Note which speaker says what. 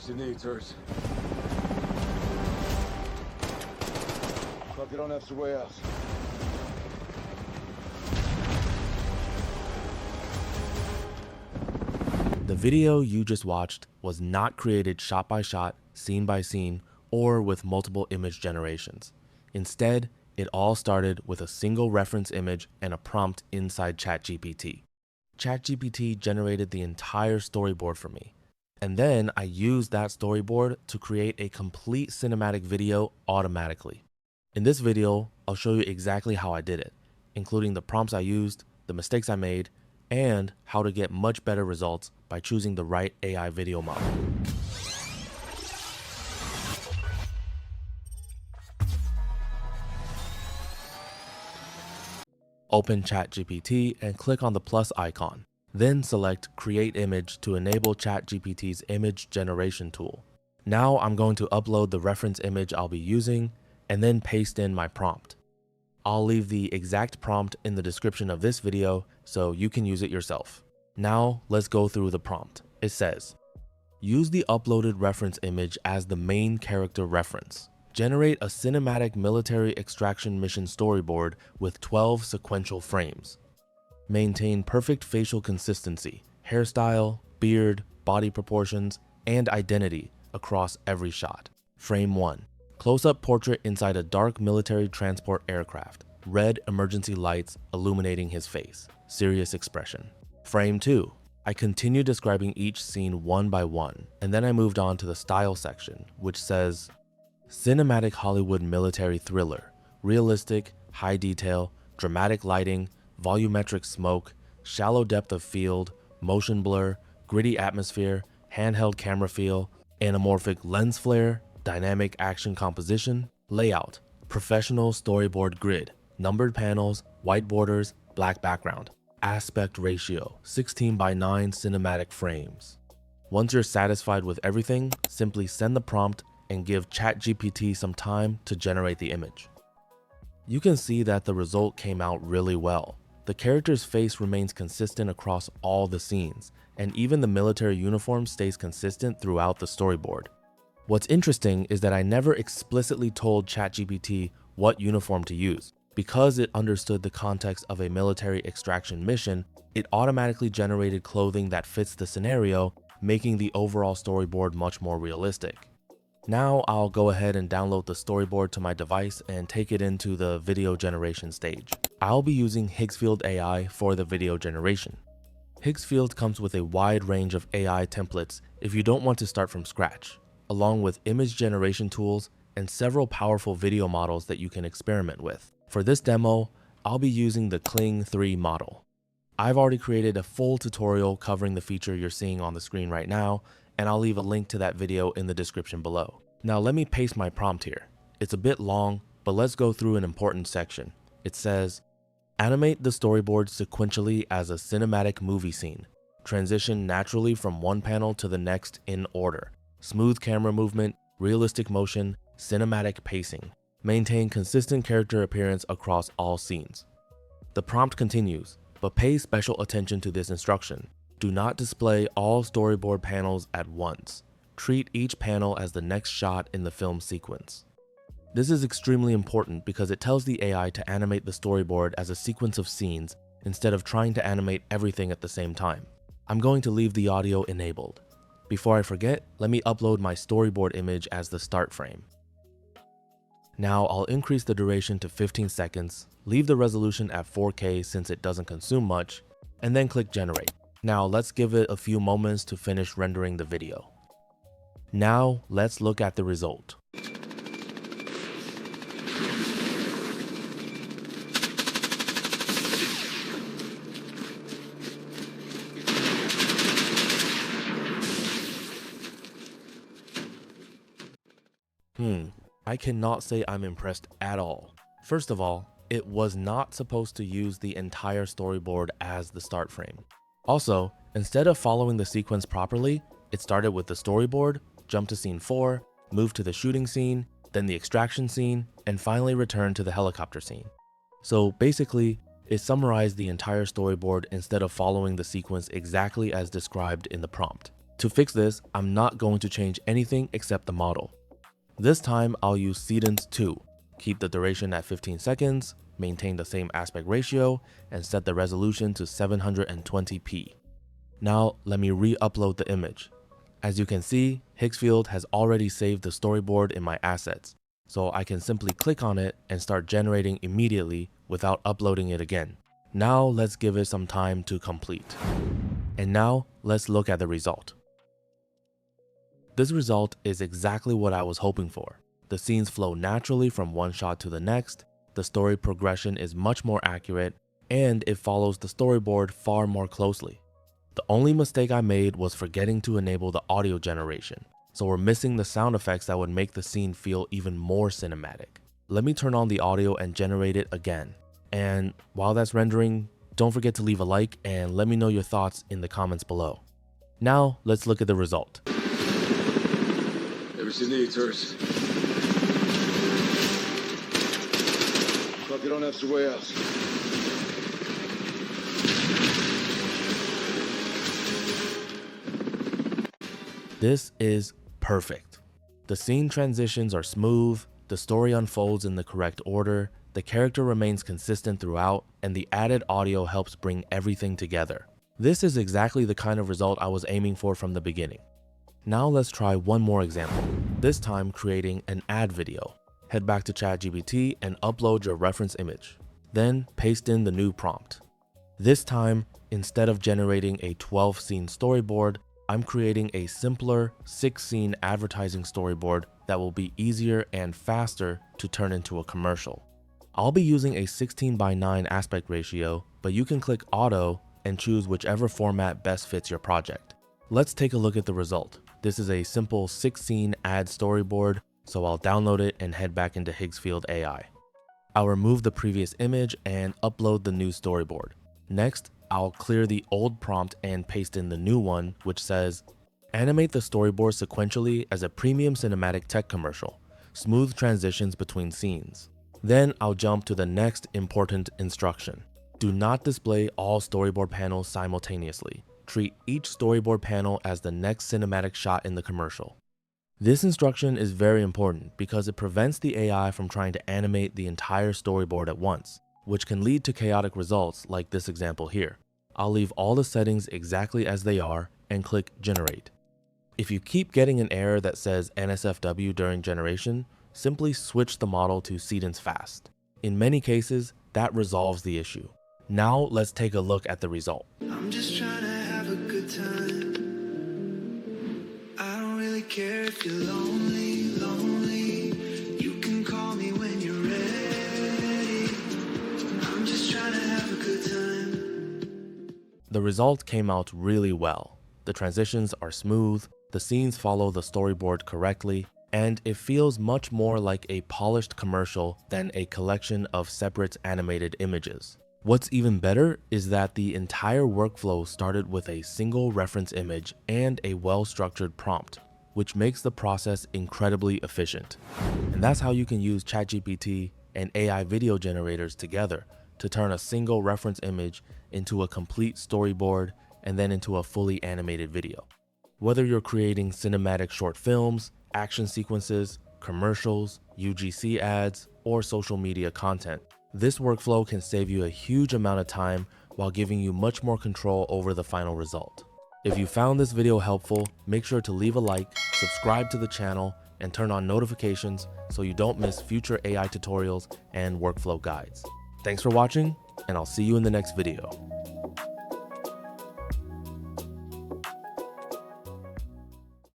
Speaker 1: she needs hers. Fuck it, on that's the way out.
Speaker 2: The video you just watched was not created shot by shot, scene by scene, or with multiple image generations. Instead, it all started with a single reference image and a prompt inside ChatGPT. ChatGPT generated the entire storyboard for me. And then I used that storyboard to create a complete cinematic video automatically. In this video, I'll show you exactly how I did it, including the prompts I used, the mistakes I made, and how to get much better results by choosing the right AI video model. Open ChatGPT and click on the plus icon. Then select Create Image to enable ChatGPT's image generation tool. Now I'm going to upload the reference image I'll be using and then paste in my prompt. I'll leave the exact prompt in the description of this video so you can use it yourself. Now let's go through the prompt. It says, use the uploaded reference image as the main character reference. Generate a cinematic military extraction mission storyboard with 12 sequential frames. Maintain perfect facial consistency, hairstyle, beard, body proportions, and identity across every shot. Frame 1. Close-up portrait inside a dark military transport aircraft. Red emergency lights illuminating his face. Serious expression. Frame 2. I continue describing each scene one by one, and then I moved on to the style section, which says, Cinematic Hollywood military thriller. Realistic, high detail, dramatic lighting, volumetric smoke, shallow depth of field, motion blur, gritty atmosphere, handheld camera feel, anamorphic lens flare, dynamic action composition, layout, professional storyboard grid, numbered panels, white borders, black background, aspect ratio, 16:9 cinematic frames. Once you're satisfied with everything, simply send the prompt and give ChatGPT some time to generate the image. You can see that the result came out really well. The character's face remains consistent across all the scenes, and even the military uniform stays consistent throughout the storyboard. What's interesting is that I never explicitly told ChatGPT what uniform to use. Because it understood the context of a military extraction mission, it automatically generated clothing that fits the scenario, making the overall storyboard much more realistic. Now I'll go ahead and download the storyboard to my device and take it into the video generation stage. I'll be using Higgsfield AI for the video generation. Higgsfield comes with a wide range of AI templates if you don't want to start from scratch, along with image generation tools and several powerful video models that you can experiment with. For this demo, I'll be using the Kling 3 model. I've already created a full tutorial covering the feature you're seeing on the screen right now, and I'll leave a link to that video in the description below. Now let me paste my prompt here. It's a bit long, but let's go through an important section. It says, animate the storyboard sequentially as a cinematic movie scene. Transition naturally from one panel to the next in order. Smooth camera movement, realistic motion, cinematic pacing. Maintain consistent character appearance across all scenes. The prompt continues, but pay special attention to this instruction. Do not display all storyboard panels at once. Treat each panel as the next shot in the film sequence. This is extremely important because it tells the AI to animate the storyboard as a sequence of scenes instead of trying to animate everything at the same time. I'm going to leave the audio enabled. Before I forget, let me upload my storyboard image as the start frame. Now I'll increase the duration to 15 seconds, leave the resolution at 4K since it doesn't consume much, and then click generate. Now let's give it a few moments to finish rendering the video. Now let's look at the result. I cannot say I'm impressed at all. First of all, it was not supposed to use the entire storyboard as the start frame. Also, instead of following the sequence properly, it started with the storyboard, jumped to scene 4, moved to the shooting scene, then the extraction scene, and finally returned to the helicopter scene. So basically, it summarized the entire storyboard instead of following the sequence exactly as described in the prompt. To fix this, I'm not going to change anything except the model. This time I'll use Seedance 2, keep the duration at 15 seconds, maintain the same aspect ratio, and set the resolution to 720p. Now let me re-upload the image. As you can see, Higgsfield has already saved the storyboard in my assets, so I can simply click on it and start generating immediately without uploading it again. Now let's give it some time to complete. And now let's look at the result. This result is exactly what I was hoping for. The scenes flow naturally from one shot to the next, the story progression is much more accurate, and it follows the storyboard far more closely. The only mistake I made was forgetting to enable the audio generation, so we're missing the sound effects that would make the scene feel even more cinematic. Let me turn on the audio and generate it again. And while that's rendering, don't forget to leave a like and let me know your thoughts in the comments below. Now let's look at the result.
Speaker 1: Ever seen the Eaters? Fuck, you don't have to way out.
Speaker 2: This is perfect. The scene transitions are smooth, the story unfolds in the correct order, the character remains consistent throughout, and the added audio helps bring everything together. This is exactly the kind of result I was aiming for from the beginning. Now let's try one more example, this time creating an ad video. Head back to ChatGPT and upload your reference image. Then paste in the new prompt. This time, instead of generating a 12-scene storyboard, I'm creating a simpler 6-scene advertising storyboard that will be easier and faster to turn into a commercial. I'll be using a 16:9 aspect ratio, but you can click auto and choose whichever format best fits your project. Let's take a look at the result. This is a simple 6-scene ad storyboard, so I'll download it and head back into Higgsfield AI. I'll remove the previous image and upload the new storyboard. Next, I'll clear the old prompt and paste in the new one, which says, animate the storyboard sequentially as a premium cinematic tech commercial. Smooth transitions between scenes. Then I'll jump to the next important instruction. Do not display all storyboard panels simultaneously. Treat each storyboard panel as the next cinematic shot in the commercial. This instruction is very important because it prevents the AI from trying to animate the entire storyboard at once, which can lead to chaotic results like this example here. I'll leave all the settings exactly as they are and click Generate. If you keep getting an error that says NSFW during generation, simply switch the model to Seedance Fast. In many cases, that resolves the issue. Now let's take a look at the result.
Speaker 3: I'm just trying to have a good time. I don't really care if you're lonely. You can call me when you're ready. I'm just trying to have a good time.
Speaker 2: The result came out really well. The transitions are smooth, the scenes follow the storyboard correctly, and it feels much more like a polished commercial than a collection of separate animated images. What's even better is that the entire workflow started with a single reference image and a well-structured prompt, which makes the process incredibly efficient. And that's how you can use ChatGPT and AI video generators together to turn a single reference image into a complete storyboard and then into a fully animated video. Whether you're creating cinematic short films, action sequences, commercials, UGC ads, or social media content, this workflow can save you a huge amount of time while giving you much more control over the final result. If you found this video helpful, make sure to leave a like, subscribe to the channel, and turn on notifications so you don't miss future AI tutorials and workflow guides. Thanks for watching, and I'll see you in the next video.